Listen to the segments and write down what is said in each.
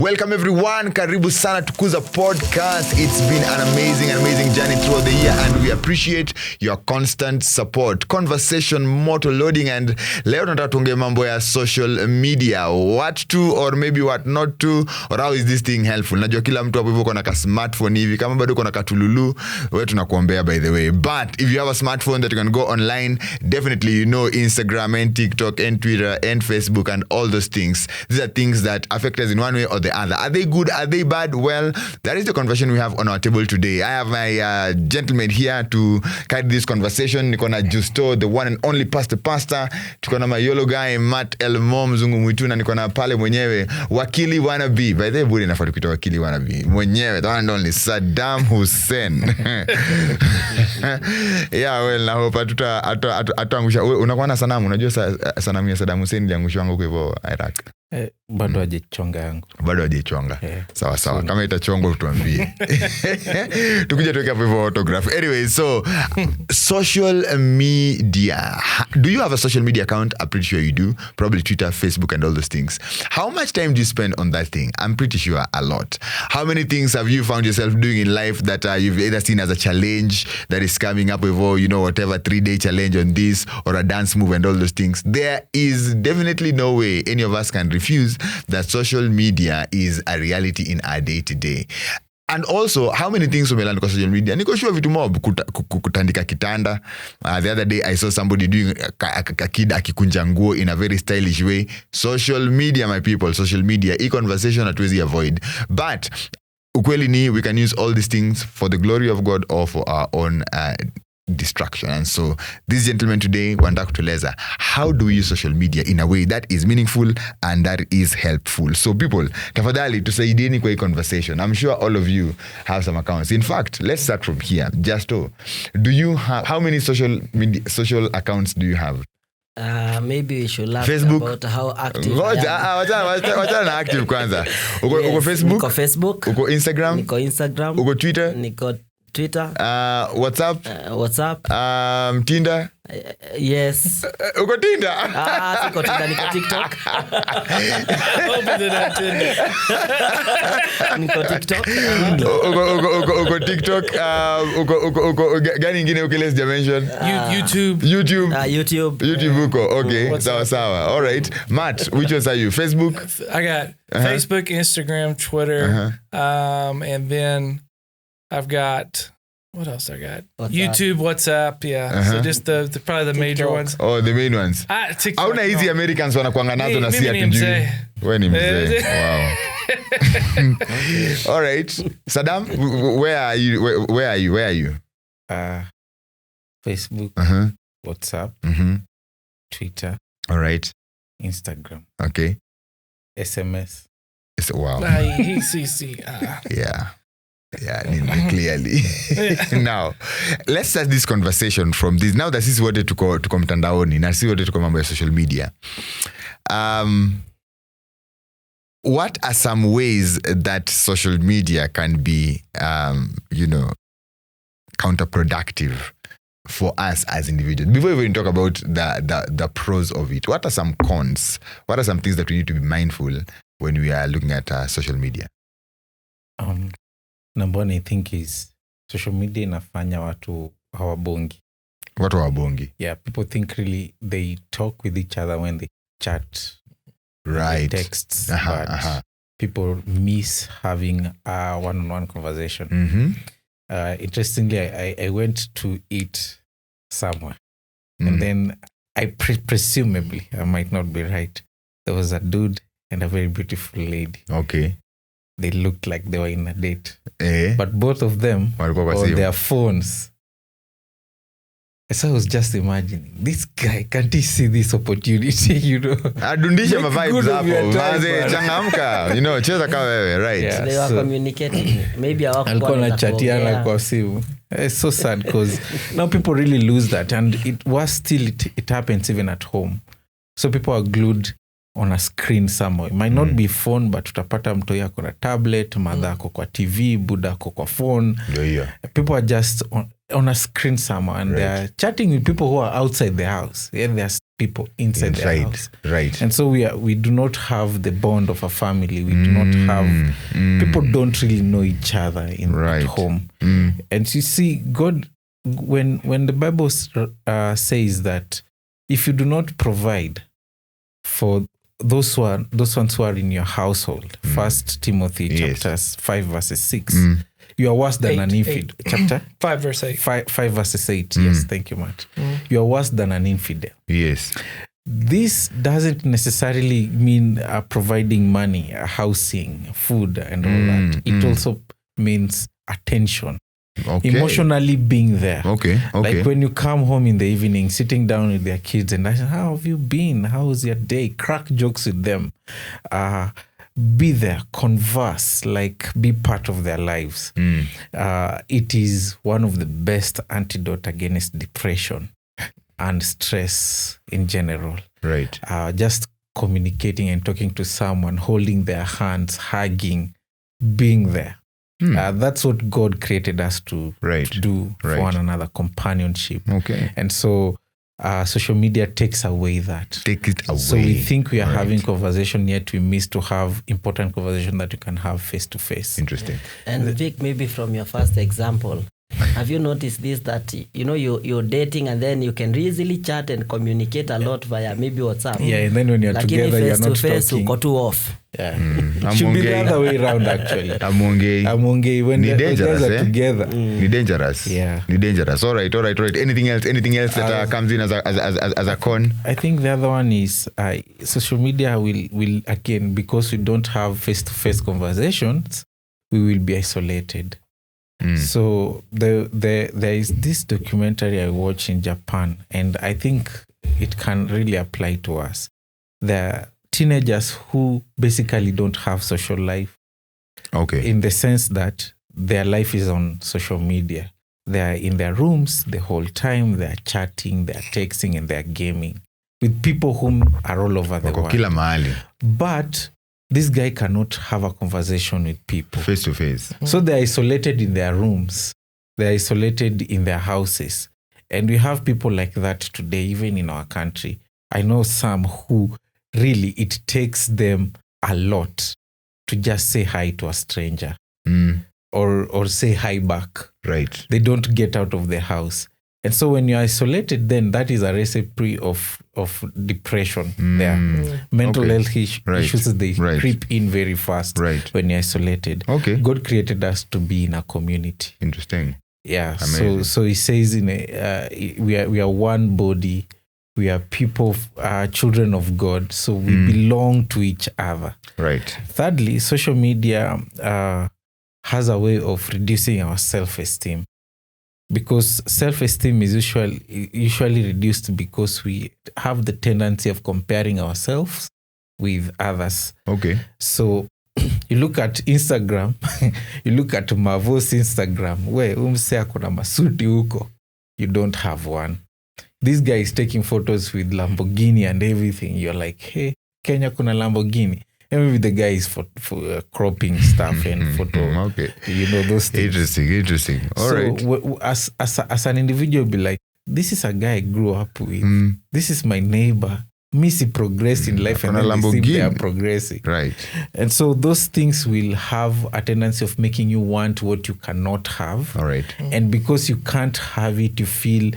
Welcome everyone. Karibu sana to Kuza podcast. It's been an amazing journey throughout the year and we appreciate your constant support. Conversation motor loading and leo tunataka tuongee mambo ya social media. What to or maybe what not to or how is this thing helpful? Najua kila mtu hapo hivyo kuna ka smartphone hivi kama bado kuna katululu wewe tunakuombea by the way. But if you have a smartphone that you can go online, definitely you know Instagram and TikTok and Twitter and Facebook and all those things. These are things that affect us in one way or the other. Are they good? Are they bad? Well, that is the conversation we have on our table today. I have my gentleman here to carry this conversation. Nikona Justo, the one and only pastor. Tukona my yolo guy, Matt Elmo Mzungu Mwituna. Nikona pale mwenyewe, wakili wannabe. By the way, budi nafaa kuita wakili wannabe. Mwenyewe, the one and only Saddam Hussein. Yeah, well, na hope atuangusha. Unakuwa na sanamu, unajua sanamu ya Saddam Hussein iliangushwa huko hivyo Iraq. Bado hajichonga yangu. Bado hajichonga. Sawa. Kama itachonga tuambie. Tukuje tuweke hapo hivyo autograph. Anyway, so social media. Do you have a social media account? I'm pretty sure you do. Probably Twitter, Facebook and all those things. How much time do you spend on that thing? I'm pretty sure a lot. How many things have you found yourself doing in life that you've either seen as a challenge that is coming up with, whatever 3-day challenge on this or a dance move and all those things? There is definitely no way any of us can refuse that social media is a reality in our day-to-day. And also, how many things umeland kwa social media? Niko sure vitu mob kutandika kitanda. The other day I saw somebody doing a kid akikunja nguo in a very stylish way. Social media, my people, social media. E-conversation hatuwezi avoid. But ukweli ni we can use all these things for the glory of God or for our own distraction. And so this gentleman today wanataka kutueleza how do we use social media in a way that is meaningful and that is helpful. So people, tafadhali tusaidieni kwa hii conversation. I'm sure all of you have some accounts. In fact, let's start from here. Justo, do you have, how many social accounts do you have? Maybe we should laugh Facebook? about how active Wachana na active kwanza. Uko Facebook? Niko Facebook. Uko Instagram? Niko Instagram. Uko Twitter? Niko Twitter. WhatsApp? WhatsApp. Tinder? Yes. Uko Tinder? Siko Tinder, niko TikTok. Niko TikTok. Uko TikTok. Uko gani ingine ukile dimension? YouTube. YouTube uko. Okay. Sawa. All right. Matt, which ones are you? Facebook? I got Facebook, Instagram, Twitter. And then I've got, what else I got? WhatsApp. YouTube, WhatsApp, yeah. So just the probably the major ones. Oh, the main ones. TikTok. Hauna hizi Americans wanakuanga nazo na si atujui. Wewe ni mzee. Wow. All right. Saddam, where are you? Facebook, WhatsApp, Twitter. All right. Instagram. Okay. SMS. Wow. CC. Yeah, clearly. Now, let's start this conversation from this. Now that sisi wote tuko mtandaoni na sisi wote tuko mambo ya social media. What are some ways that social media can be, counterproductive for us as individuals? Before we even talk about the pros of it, what are some cons? What are some things that we need to be mindful when we are looking at social media? Number one, I think, is social media inafanya watu hawabongi. Watu hawabongi. Yeah, people think really they talk with each other when they chat. Right. Texts. But people miss having a one-on-one conversation. Interestingly, I went to eat somewhere. And then I presumably, I might not be right, there was a dude and a very beautiful lady. Okay. They looked like they were in a date. But both of them on their phones. So I was just imagining, this guy, can't he see this opportunity, Adundisha mavibes hapo. Vaze changamka. Cheza kama wewe, right? Yeah, they were communicating. Maybe alikuwa na chatiana kwa simu. It's so sad because now people really lose that. And it happens even at home. So people are glued on a screen somewhere. It might not be phone, but utapata mtoi ako na tablet, mother ako kwa TV, buda ako kwa phone. People are just on a screen somewhere, and they're chatting with people who are outside the house. Yeah, there's people inside the house. Right. And so we do not have the bond of a family. We do not have, people don't really know each other at home. And you see, God, when the Bible says that if you do not provide for those ones who are in your household, 1 Timothy chapters 5 verses 6, you are worse than an infidel. Chapter 5 verse 8. 5 verses 8. Yes, thank you, Matt. You are worse than an infidel. Yes. This doesn't necessarily mean providing money, housing, food, and all that. It also means attention. Okay. Emotionally being there. Okay. Like when you come home in the evening, sitting down with their kids and asking, how have you been? How was your day? Crack jokes with them. Be there, converse, like be part of their lives. It is one of the best antidote against depression and stress in general. Right. Just communicating and talking to someone, holding their hands, hugging, being there. That's what God created us to do for one another, companionship. Okay. And so social media takes away that. Take it away. So we think we are having conversation, yet we miss to have important conversation that you can have face to face. Interesting. And Vic, maybe from your first example, have you noticed this, that you're dating and then you can easily chat and communicate a lot via maybe WhatsApp? Yeah, and then when you're together, you're not talking. Uko too off. Yeah. It should be the other way around, actually. Amongei. When the guys are together. Ni dangerous. Yeah. Ni dangerous. All right. Anything else that comes in as a con? I think the other one is social media will again, because we don't have face-to-face conversations, we will be isolated. So there is this documentary I watched in Japan, and I think it can really apply to us. There are teenagers who basically don't have social life. Okay. In the sense that their life is on social media. They are in their rooms the whole time. They are chatting, they are texting, and they are gaming with people whom are all over the world. Kila mahali. But this guy cannot have a conversation with people. Face to face. So they're isolated in their rooms. They're isolated in their houses. And we have people like that today, even in our country. I know some who really, it takes them a lot to just say hi to a stranger or say hi back. Right. They don't get out of their house. And so when you're isolated, then that is a recipe of depression there. Mental health issues, they creep in very fast when you're isolated. Okay. God created us to be in a community. Interesting. Yeah. So he says we are one body. We are people, children of God. So we belong to each other. Right. Thirdly, social media has a way of reducing our self-esteem. Because self-esteem is usually reduced because we have the tendency of comparing ourselves with others. Okay. So you look at Instagram, you look at Mavo's Instagram, where umse akona masuti huko, you don't have one. This guy is taking photos with Lamborghini and everything. You're like, hey, Kenya kuna Lamborghini. And maybe the guy is for cropping stuff and photo. Okay. Those things. Interesting. All right. As an individual, be like, this is a guy I grew up with. This is my neighbor. Missy progressed in life and then they are progressing. Right. And so those things will have a tendency of making you want what you cannot have. All right. And because you can't have it, you feel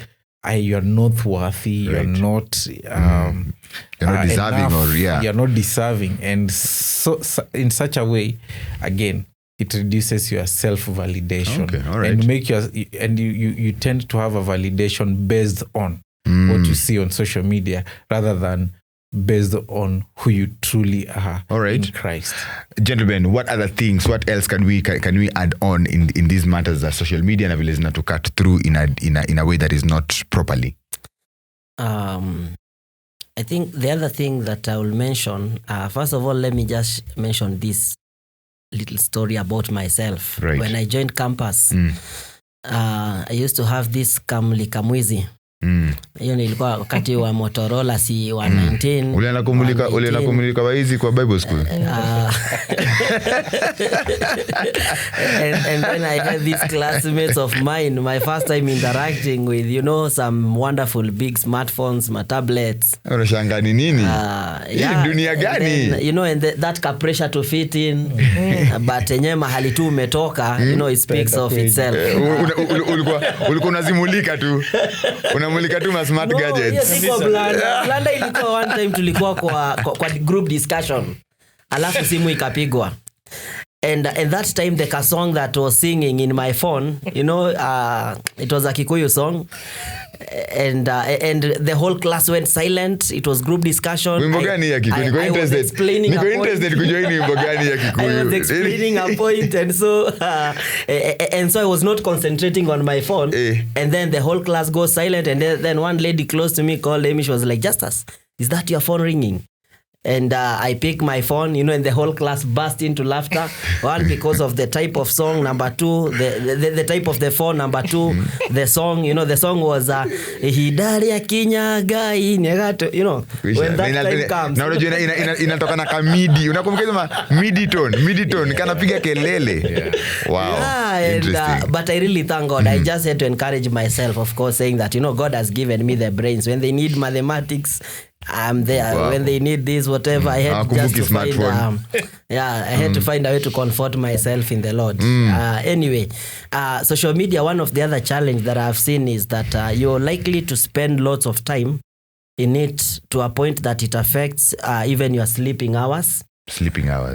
you're not worthy, you're not deserving enough, you're not deserving. And so in such a way, again, it reduces your self-validation. Okay, all right. And you tend to have a validation based on what you see on social media rather than based on who you truly are in Christ. Gentlemen, what other things, what else can we add on in these matters that social media na vile zina to cut through in a way that is not properly? I think the other thing that I will mention, first of all, let me just mention this little story about myself. Right. When I joined campus, I used to have this kamwizi. Hiyo nilikuwa wakati wa Motorola si wa 19. Ulienda kumulika waizi kwa Bible school. And then I had these classmates of mine, my first time interacting with, you know, some wonderful big smartphones, my tablets. Unashanga ni nini? Yeah, dunia gani? then, you know, and that pressure to fit in, but enye mahali tu umetoka, you know, it speaks of itself. Ulikuwa unazimulika tu. Unamulika tu ma smart gadgets. Yes, Blanda ilikuwa one time tulikuwa kwa group discussion. Alafu simu ikapigwa. And that time the song that was singing in my phone, you know, it was a Kikuyu song. And the whole class went silent. It was group discussion. Wimbo gani ya Kikuyu? Niko interested kujoin wimbo gani ya Kikuyu. I was explaining a point, and so I was not concentrating on my phone. And then the whole class goes silent, and then one lady close to me called Amy. She was like, "Justus, is that your phone ringing?" And I pick my phone, you know, and the whole class burst into laughter. One, because of the type of song. Number two, the type of the phone. Number two, the song, you know, the song was Hidari Kinyaga Inyagato, you know, when that time comes. Na unajua inatoka na kamidi. Unakumbuka kama midi tone kanapiga kelele. Wow. Yeah, interesting. But I really thank God. I just had to encourage myself, of course, saying that, you know, God has given me the brains. When they need mathematics, I'm there. Wow. When they need this, whatever, I had just to find. I had to find a way to comfort myself in the Lord. Anyway, social media. One of the other challenge that I've seen is that you're likely to spend lots of time in it to a point that it affects even your sleeping hours.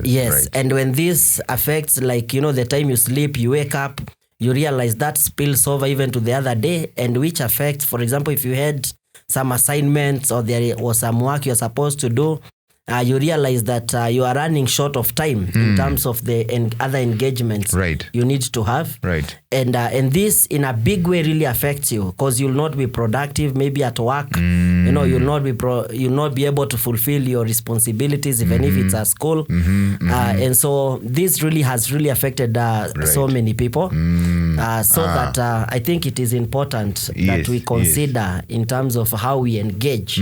Yes, right. And when this affects, like, you know, the time you sleep, you wake up, you realize that spills over even to the other day, and which affects, for example, if you had some assignments or there was some work you're supposed to do, you realize that you are running short of time in terms of the other engagements you need to have. Right. And this in a big way really affects you, because you'll not be productive maybe at work. You know, you'll not be able to fulfill your responsibilities even if it's at school. And so this really has affected so many people. That I think it is important that we consider in terms of how we engage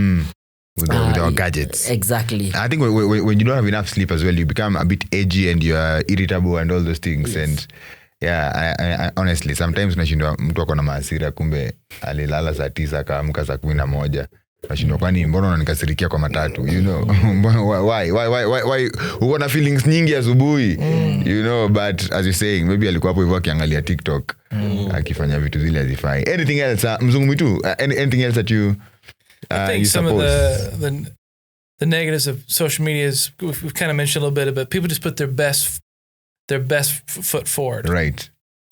with our gadgets. Exactly. I think when you don't have enough sleep as well, you become a bit edgy and you're irritable and all those things. Yes. And yeah, I honestly, sometimes nashindwa mtu ako na hasira kumbe alilala saa 9 akaamka saa 11. Nashindwa kwani mbona unanikasirikia kwa matatu, you know? Why uko na feelings nyingi asubuhi, you know? But as you're saying, maybe alikuwa hapo hivyo akiangalia TikTok akifanya vitu zile hazifai. Anything else mzungu mwitu, anything else that you I think some of the negatives of social media is we've kind of mentioned a little bit, but people just put their best foot forward. Right.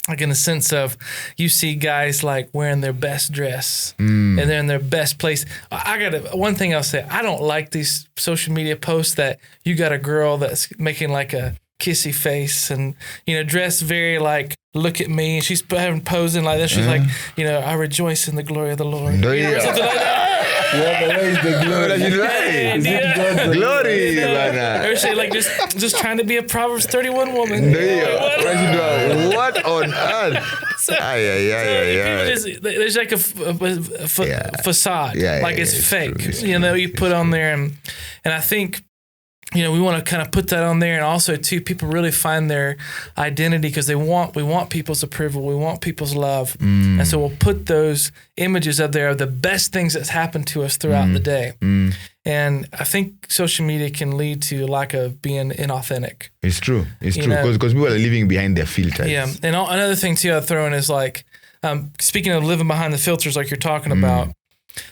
Like in the sense of, you see guys like wearing their best dress and they're in their best place. One thing I'll say, I don't like these social media posts that you got a girl that's making like a kissy face and, you know, dressed very like, look at me. And she's posing like this. She's like, you know, I rejoice in the glory of the Lord. No, yeah. Something like that. Yeah, where is the glory? Glory, man. Or she like just trying to be a Proverbs 31 woman. No, yeah. What on earth? There's like a facade, like it's fake. It's you know, you put on there, and I think, you know, we want to kind of put that on there, and also too, people really find their identity because we want people's approval, we want people's love, and so we'll put those images up there of the best things that's happened to us throughout the day. And I think social media can lead to a lack of being inauthentic. It's true, because people are living behind their filters. Yeah, and another thing too I'll throw in is like, speaking of living behind the filters, like you're talking about.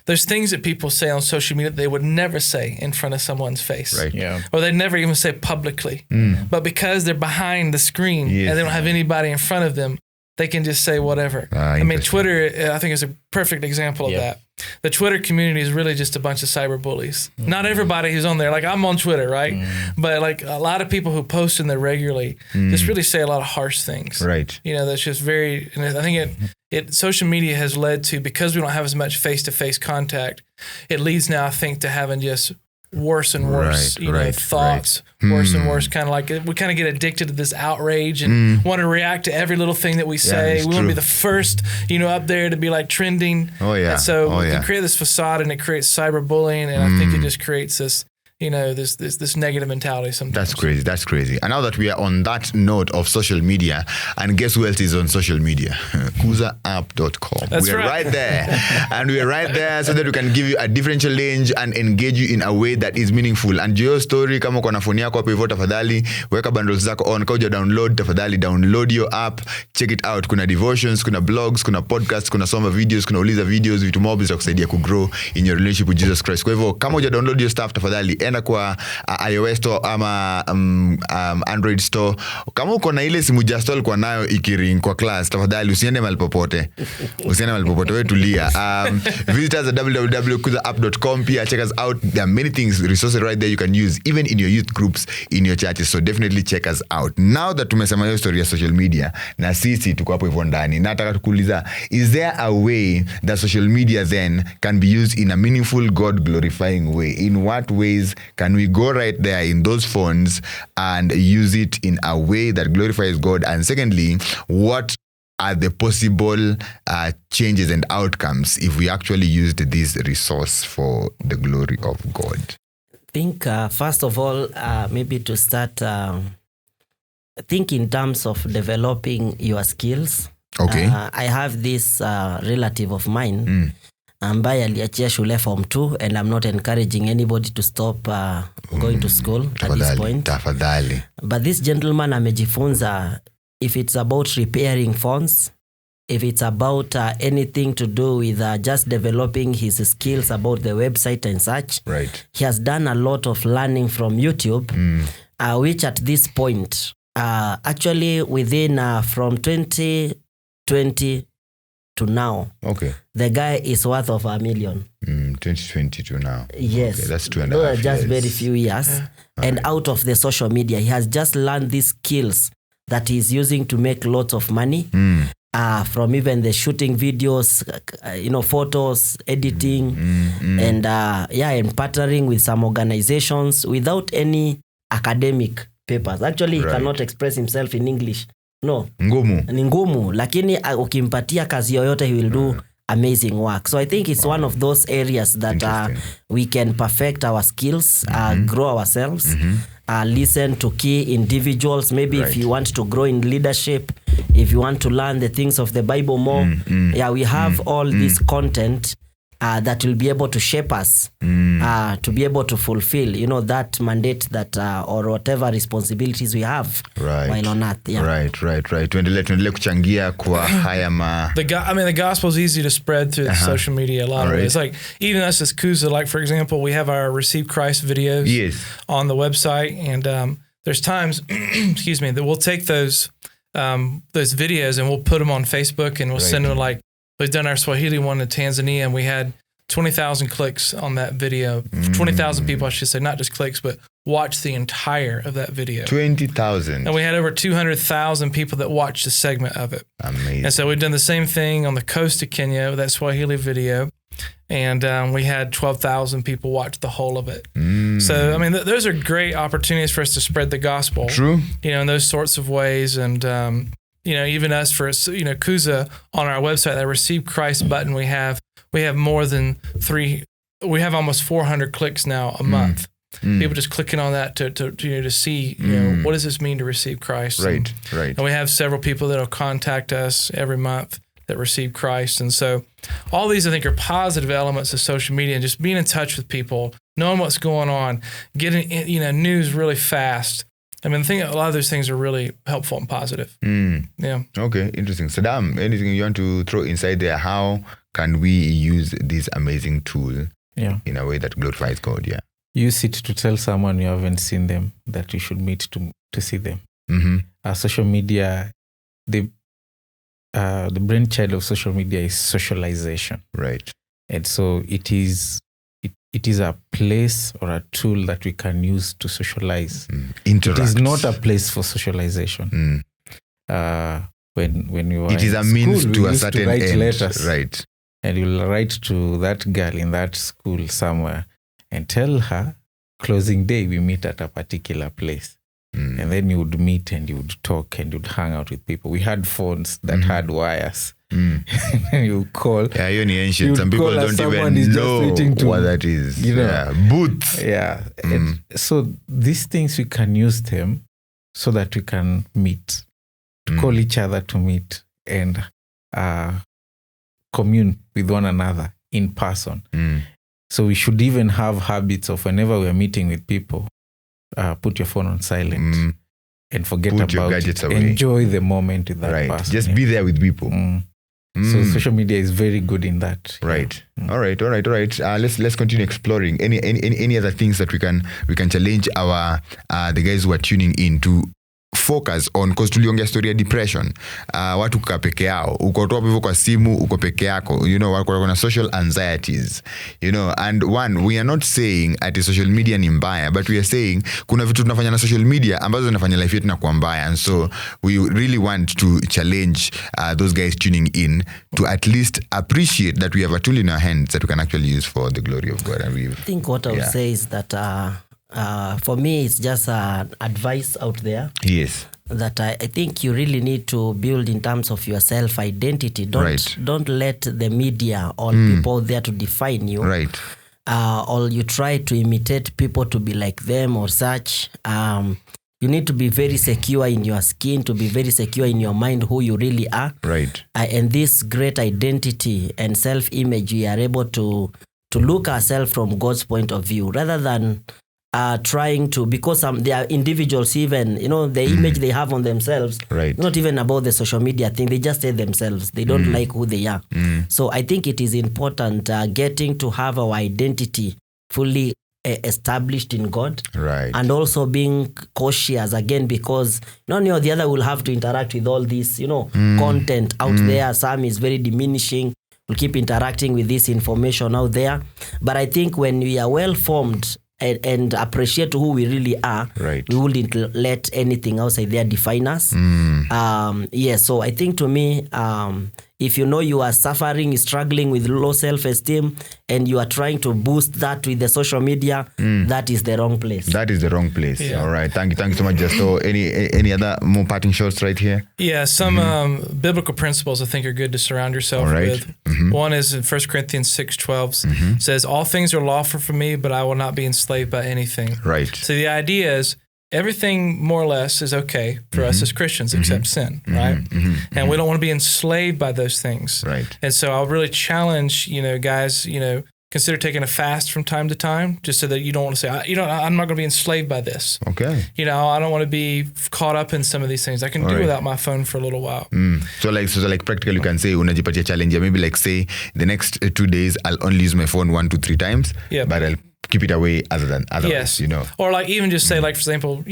There's things that people say on social media that they would never say in front of someone's face. Right. Yeah. Or they never even say publicly. But because they're behind the screen and they don't have anybody in front of them, they can just say whatever. I mean, Twitter, I think, is a perfect example of that. The Twitter community is really just a bunch of cyber bullies. Not everybody who's on there. Like, I'm on Twitter, right? But like a lot of people who post in there regularly just really say a lot of harsh things. Right. You know, that's just very, and I think social media has led to, because we don't have as much face-to-face contact, it leads now, I think, to having just worse and worse, thoughts, worse and worse. Kind of like we kind of get addicted to this outrage and want to react to every little thing that we say. We want to be the first, up there to be like trending. Oh yeah. And so we can create this facade, and it creates cyberbullying, and I think it just creates this, this negative mentality sometimes. That's crazy. And now that we are on that note of social media, and guess who else is on social media? KuzaApp.com. We're right there. And we're right there so that we can give you a differential range and engage you in a way that is meaningful. And your story, kama uko na phone yako hapo hivyo, tafadhali weka bundles zako on. Kama download, tafadhali download your app, check it out. Kuna devotions, kuna blogs, kuna podcasts, kuna soma videos, kuna uliza videos, vitu mob za kusaidia kugrow in your relationship with Jesus Christ. Kwa hivyo kama download your stuff, tafadhali enda kwa iOS store ama Android store. Kama uko na ile simu install kwa nayo ikiring kwa class, tafadhali usiende mahali popote. Wewe tulia. Visit us at www.kuzaapp.com. Pia check us out. There are many things, resources right there you can use even in your youth groups, in your churches. So definitely check us out. Now that tumesema hiyo story ya social media na sisi tuko hapo hivyo ndani, nataka tukuuliza, is there a way that social media then can be used in a meaningful, God glorifying way? In what ways can we go right there in those phones and use it in a way that glorifies God? And secondly, what are the possible changes and outcomes if we actually used this resource for the glory of God? I think first of all, maybe to start, think in terms of developing your skills. Okay. I have this relative of mine ambaye aliachia shule form 2, and I'm not encouraging anybody to stop going to school at this point. Tafadhali. But this gentleman amejifunza, if it's about repairing phones, if it's about anything to do with just developing his skills about the website and such. Right. He has done a lot of learning from YouTube, which at this point, actually within from 2020 to now, okay, the guy is worth of $1 million. 2020 to now. Yes. Okay, that's 2.5 years. Just very few years. And out of the social media, he has just learned these skills that he's using to make lots of money. From even the shooting videos, photos, editing, and partnering with some organizations without any academic papers. Actually, he cannot express himself in English. No. Ni ngumu. Lakini ukimpatia kazi yoyote, he will do amazing work. So I think it's one of those areas that we can perfect our skills, grow ourselves, listen to key individuals. Maybe if you want to grow in leadership, if you want to learn the things of the Bible more, we have all this content that will be able to shape us to be able to fulfill, that mandate that or whatever responsibilities we have while on earth. Yeah. Right. Tuendelee kuchangia kwa haya the gospel is easy to spread through social media a lot of ways. Like even us as Kuza, like for example, we have our Receive Christ videos on the website, and there's times, that we'll take those videos and we'll put them on Facebook, and we'll send them, like we've done our Swahili one in Tanzania, and we had 20,000 clicks on that video. 20,000 people, I should say, not just clicks, but watched the entire of that video. 20,000. And we had over 200,000 people that watched a segment of it. Amazing. And so we've done the same thing on the coast of Kenya with that Swahili video. And we had 12,000 people watch the whole of it. So, those are great opportunities for us to spread the gospel. True. In those sorts of ways. And, even us for, Kuza on our website, that Receive Christ button, we have more than we have almost 400 clicks now a month. People just clicking on that to see, what does this mean to receive Christ? Right. And we have several people that'll contact us every month that receive Christ. And so all these, I think, are positive elements of social media, and just being in touch with people, knowing what's going on, getting, news really fast. I think a lot of those things are really helpful and positive. Yeah. Okay, interesting. Saddam, anything you want to throw inside there? How can we use this amazing tool in a way that glorifies God? Yeah. Use it to tell someone you haven't seen them that you should meet to see them. Social media, the brainchild of social media is socialization. Right. And so it is a place or a tool that we can use to socialize. Interact. It is not a place for socialization. When you are it is a means to a certain write end. Letters, right. And you'll write to that girl in that school somewhere and tell her closing day, we meet at a particular place. And then you would meet and you would talk and you'd hang out with people. We had phones that had wires. And you call. Yeah, you're ancient. Some people don't even know what that is. You know, yeah. Booth. Yeah. And so these things, we can use them so that we can meet, to call each other to meet and commune with one another in person. So we should even have habits of whenever we're meeting with people, put your phone on silent and forget put your about gadgets it. Away. Enjoy the moment with that person. Just be there with people. So social media is very good in that. Right. All right. Let's continue exploring any other things that we can challenge our the guys who are tuning in to focus on, because tuliongea story ya depression. Watu kukaa peke yao, uko tu hapo kwa simu, uko peke yako, you know, wako na social anxieties, you know. And we are not saying ati social media ni mbaya, but we are saying kuna vitu tunafanya na social media ambazo zinafanya life yetu inakuwa mbaya. And so we really want to challenge those guys tuning in to at least appreciate that we have a tool in our hands that we can actually use for the glory of God. And I think what I would say is that for me, it's just advice out there. Yes. That I think you really need to build in terms of your self-identity. Don't let the media or people there to define you. Right. Or you try to imitate people to be like them or such. You need to be very secure in your skin, to be very secure in your mind who you really are. Right. And this great identity and self-image, we are able to look ourselves from God's point of view rather than trying to, because they are individuals, even, you know, the image they have on themselves, not even about the social media thing, they just say themselves, they don't like who they are. So I think it is important getting to have our identity fully established in God, and also being cautious again, because one or the other will have to interact with all this, you know, content out there. Some is very diminishing. We'll keep interacting with this information out there, but I think when we are well formed and appreciate who we really are, we wouldn't let anything outside there define us. So I think to me, if you know you are struggling with low self-esteem, and you are trying to boost that with the social media, that is the wrong place. That is the wrong place. Yeah. All right. Thank you so much, Justo. Any other more parting shots right here? Yeah, some biblical principles I think are good to surround yourself with. One is in 1 Corinthians 6:12 says, all things are lawful for me, but I will not be enslaved by anything. Right. So the idea is everything more or less is okay for us as Christians except sin, right? And we don't want to be enslaved by those things. Right. And so I'll really challenge, guys, consider taking a fast from time to time, just so that you don't want to say, I'm not going to be enslaved by this. Okay. I don't want to be caught up in some of these things. I can do without my phone for a little while. So practically you can say, unajipatia challenge, maybe like say the next 2 days, I'll only use my phone 1 to 3 times, but I'll keep it away otherwise, Or like even just say, like, for example,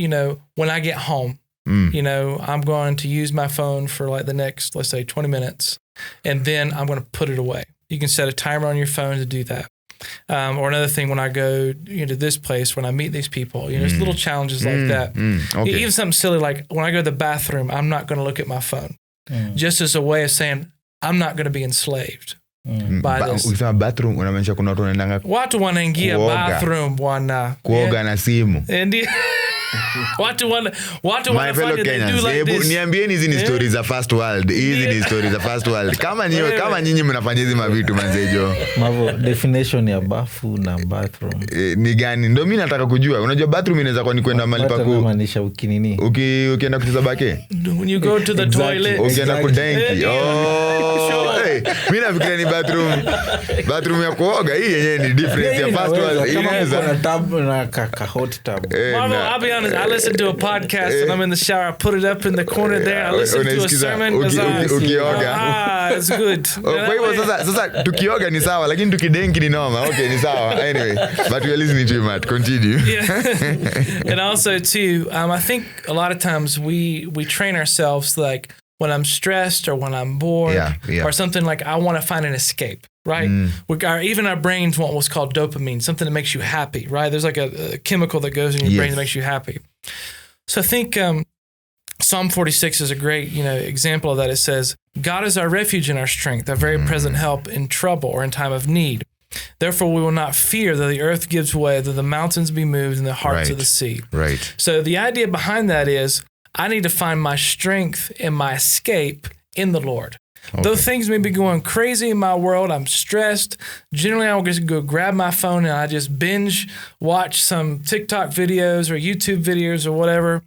when I get home, I'm going to use my phone for like the next, let's say 20 minutes, and then I'm going to put it away. You can set a timer on your phone to do that. Or another thing, when I go to this place, when I meet these people, there's little challenges like that. Okay. Even something silly like when I go to the bathroom, I'm not going to look at my phone. Just as a way of saying, I'm not going to be enslaved. Ukisema bathroom unamaanisha kuna watu wanaendanga watu wanaingia bathroom kuoga na simu. Watu my fellow Kenyans, niambieni hizi ni stories za first world. Hizi ni stories za first world. Kama nyinyi mnafanya hizi mavitu manzejo. Mavo definition ya bafu na bathroom ni gani? Ndio mimi nataka kujua. Unajua bathroom inaweza kuwa ni kwenda mahali pa kumaanisha ukinini. Ukienda kucheza bake. When you go to the toilet. Ukienda kudenki. Mimi nafikiria ni bathroom ya kuoga. Hii yenyewe ni difference ya first world. Inaweza na tub na ka hot tub. I'll be honest, I listen to a podcast and I'm in the shower. I put it up in the corner there. I listen to a sermon. Ukioga. It's good. Kwa hivyo sasa tukioga ni sawa, lakini tukidenki ni noma. Okay, ni sawa. Anyway, but we are listening to you, Matt. Continue. Yeah. And also too, I think a lot of times we train ourselves like when I'm stressed or when I'm bored or something, like I want to find an escape. Right? Even our brains want what's called dopamine, something that makes you happy, right? There's like a chemical that goes in your brain that makes you happy. So I think Psalm 46 is a great, example of that. It says, God is our refuge and our strength, our very present help in trouble or in time of need. Therefore, we will not fear that the earth gives way, that the mountains be moved, and the hearts of the sea. Right. So the idea behind that is I need to find my strength and my escape in the Lord. Okay. Though things may be going crazy in my world, I'm stressed. Generally, I'll just go grab my phone and I just binge watch some TikTok videos or YouTube videos or whatever,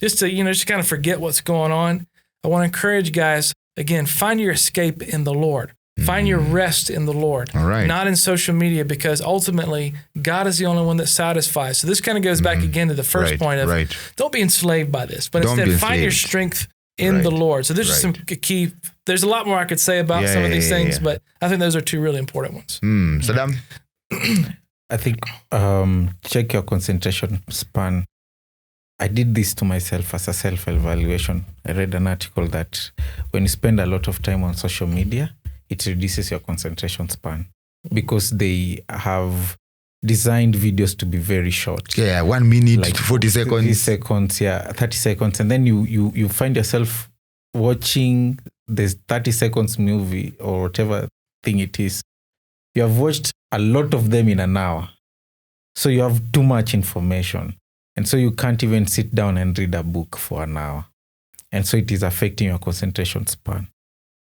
just to, just kind of forget what's going on. I want to encourage guys, again, find your escape in the Lord. Find your rest in the Lord, not in social media, because ultimately God is the only one that satisfies. So this kind of goes back again to the first point of don't be enslaved by this, but instead find your strength in the Lord. So there's just some key, there's a lot more I could say about some of these things, but I think those are two really important ones. Saddam? I think check your concentration span. I did this to myself as a self-evaluation. I read an article that when you spend a lot of time on social media, it reduces your concentration span because they have designed videos to be very short. Yeah, 1 minute, like 40 seconds. 30 seconds, 30 seconds. And then you find yourself watching this 30 seconds movie or whatever thing it is. You have watched a lot of them in an hour. So you have too much information. And so you can't even sit down and read a book for an hour. And so it is affecting your concentration span.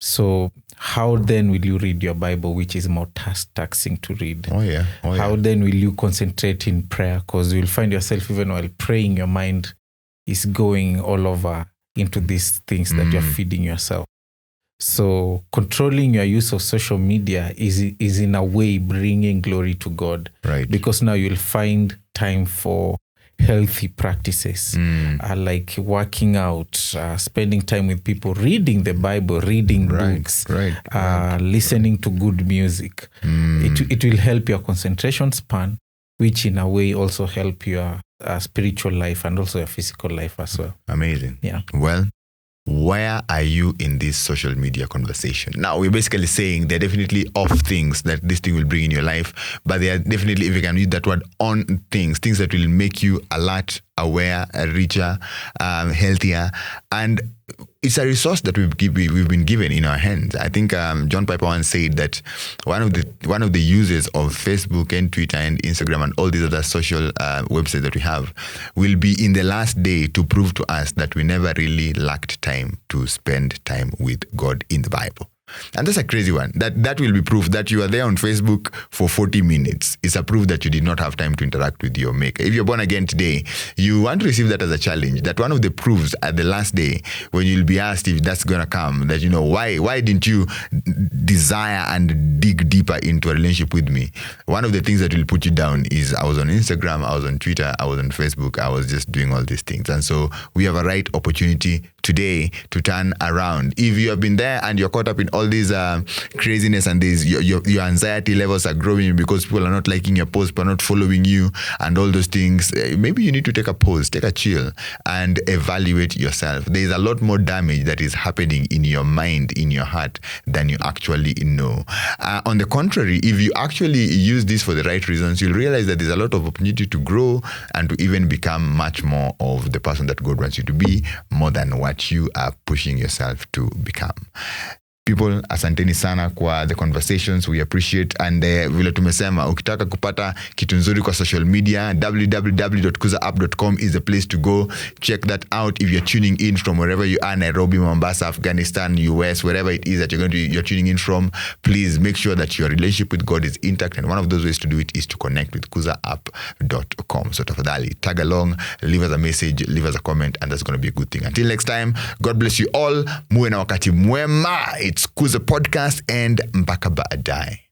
So how then will you read your Bible, which is more taxing to read? How then will you concentrate in prayer? Because you'll find yourself, even while praying, your mind is going all over into these things that you're feeding yourself. So controlling your use of social media is in a way bringing glory to God. Right. Because now you'll find time for healthy practices, like working out, spending time with people, reading the Bible, reading books, listening to good music. It will help your concentration span, which in a way also help your spiritual life and also your physical life as well. Amazing. Yeah. Well, where are you in this social media conversation? Now, we're basically saying there are definitely off things that this thing will bring in your life, but there are definitely, if you can use that word, on things that will make you alert, aware, richer, healthier, and it's a resource that we've been given in our hands. I think John Piper once said that one of the uses of Facebook and Twitter and Instagram and all these other social websites that we have will be in the last day to prove to us that we never really lacked time to spend time with God in the Bible. And that's a crazy one. That will be proof that you are there on Facebook for 40 minutes. It's a proof that you did not have time to interact with your maker. If you're born again today, you want to receive that as a challenge. That one of the proofs at the last day, when you'll be asked if that's going to come, that why didn't you desire and dig deeper into a relationship with me? One of the things that will put you down is I was on Instagram, I was on Twitter, I was on Facebook, I was just doing all these things. And so we have a right opportunity today to turn around. If you have been there and you're caught up in all these craziness and your anxiety levels are growing because people are not liking your post, people are not following you and all those things, maybe you need to take a pause, take a chill and evaluate yourself. There is a lot more damage that is happening in your mind, in your heart, than you actually know. On the contrary, if you actually use this for the right reasons, you'll realize that there's a lot of opportunity to grow and to even become much more of the person that God wants you to be, more than what you are pushing yourself to become. People, asanteni sana kwa the conversations, we appreciate. And vile tumesema, ukitaka kupata kitu nzuri kwa social media, www.kuzaapp.com is the place to go. Check that out. If you're tuning in from wherever you are, Nairobi, Mombasa, Afghanistan, US, wherever it is that you're tuning in from, please make sure that your relationship with God is intact. And one of those ways to do it is to connect with kuzaapp.com. So tafadhali, tag along, leave us a message, leave us a comment, and that's going to be a good thing. Until next time, God bless you all. Muwe na wakati mwema. It's Kuza Podcast and mpaka baadaye.